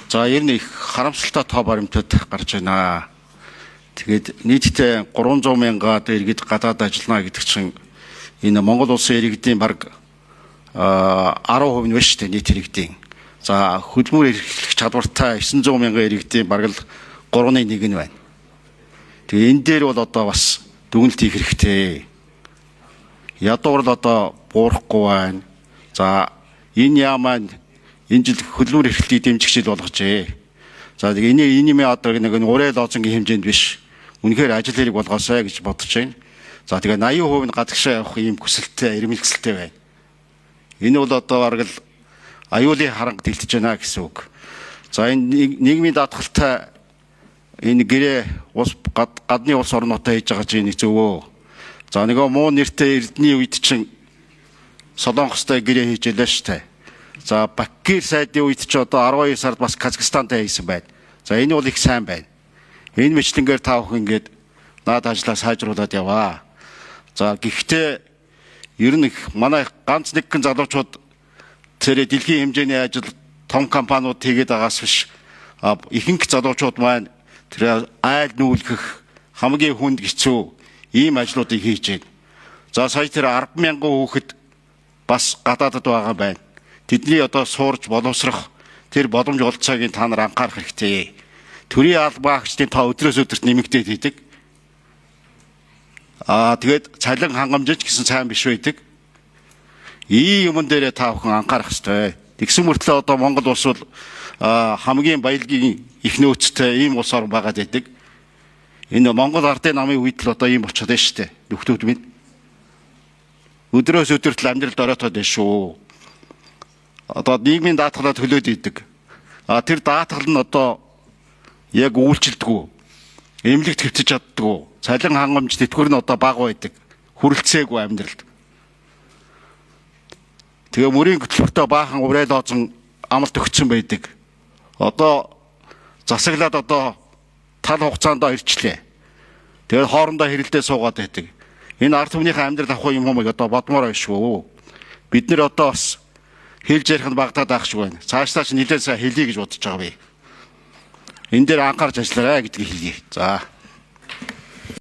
За ер нь их харамсалтай тоо баримтууд гарч байна. Тэгээд нийтдээ 300 мянгаад иргэд гадаад ажиллана гэдэг чинь энэ Монгол улсын иргэдийн бараг 10% нь биш үү нийт иргэдийн. За хөдөлмөр эрхлэх чадвартай 900 мянган иргэдийн бараг л 3-1 нь байна. Тэгээ энэ дээр бол одоо бас дүгнэлт хийх хэрэгтэй. Ядуур л одоо буурахгүй байна. За энэ яа маань энэ жил хөдөлмөр эрхлэлийг дэмжих жил болгожээ. За тэгээ энэ одоо нэг урай лозунгийн хэмжээнд биш. Үнэхээр ажил хэрэг болгоосай гэж бодож байна. За тэгээ 80% нь гадагшаа явах ийм хүсэлттэй, эрмэлзэлтэй байна. Энэ бол одоо бараг л аюулын харанг дэлтэж байна гэсэн үг. За энэ нийгмийн даатгалтай энэ гэрээ гадны улс орнуудаа хийж байгаа чинь зөвөө. За нөгөө муу нэртэй Эрдэнэ үед чинь Солонгостой гэрээ хийж ялаа штэ. За Баккир сайдын үед ч одоо 12 сард бас Казахстантай хийсэн байна. За энэ бол их сайн байна. Энэ мэтлэнгээр та бүхэн ингээд наад ажлаа сайжруулад яваа. За гэхдээ ер нь манай ганц нэгэн залуучууд тэр дэлхийн хэмжээний ажил том компаниуд хийгээд байгаас биш ихэнх залуучууд маань тэр айл нүүлгэх хамгийн хүнд хэцүү ийм ажлуудыг хийж байна. За сая тэр 10,000 хүүхэд бас гадаадд байгаа байна. Тэдний одоо суурж боловсрох тэр боломж олцоог та нар анхаарах хэрэгтэй. Төрийн албаагчдын та өдрөөс өдөрт нэмэгдээд хийдэг. Тэгээд цалин хангамжиж гэсэн сайн биш байдаг. Ийм юм дээр та бүхэн анхаарах хэрэгтэй. Тэгсэн мөртлөө одоо Монгол улс бол хамгийн баялагын их нөөцтэй ийм улс орн байгаад байдаг. Энэ Монгол ардын намын үед л одоо ийм болчиход байна шүү дээ. Нөхдүүд минь. Өдрөөс өдөрт амьдралд оройтод байна шүү. Одоо нийгмийн даатгалаа төлөөд идэг. Тэр даатгал нь одоо яг үйлчлдэггүй. Эмнэлэг твцэж чаддаггүй. Цалин хангамж тэтгэвэр нь одоо бага байдаг. Хүрэлцээгүй амьдралд. Тэгээ мөрийн хөтөлбөртөө баахан урай лозон амлалт өгсөн байдаг. Одоо засаглаад одоо тал хугацаанд ирчлээ. Тэгээ хоорондоо хэрэлдээ суугаад байдаг. Энэ ард түмнийхээ амьдрал авах юм уу одоо бодмоор байна шүү. Бид нэр одоо бас хэлж ярих нь багтаад байх шиг байна. Цаашлаач нэлээд сайн хэлье гэж бодож байгаа би. Энэ дээр анхаарч ажиллаарай гэдгийг хэлье. За.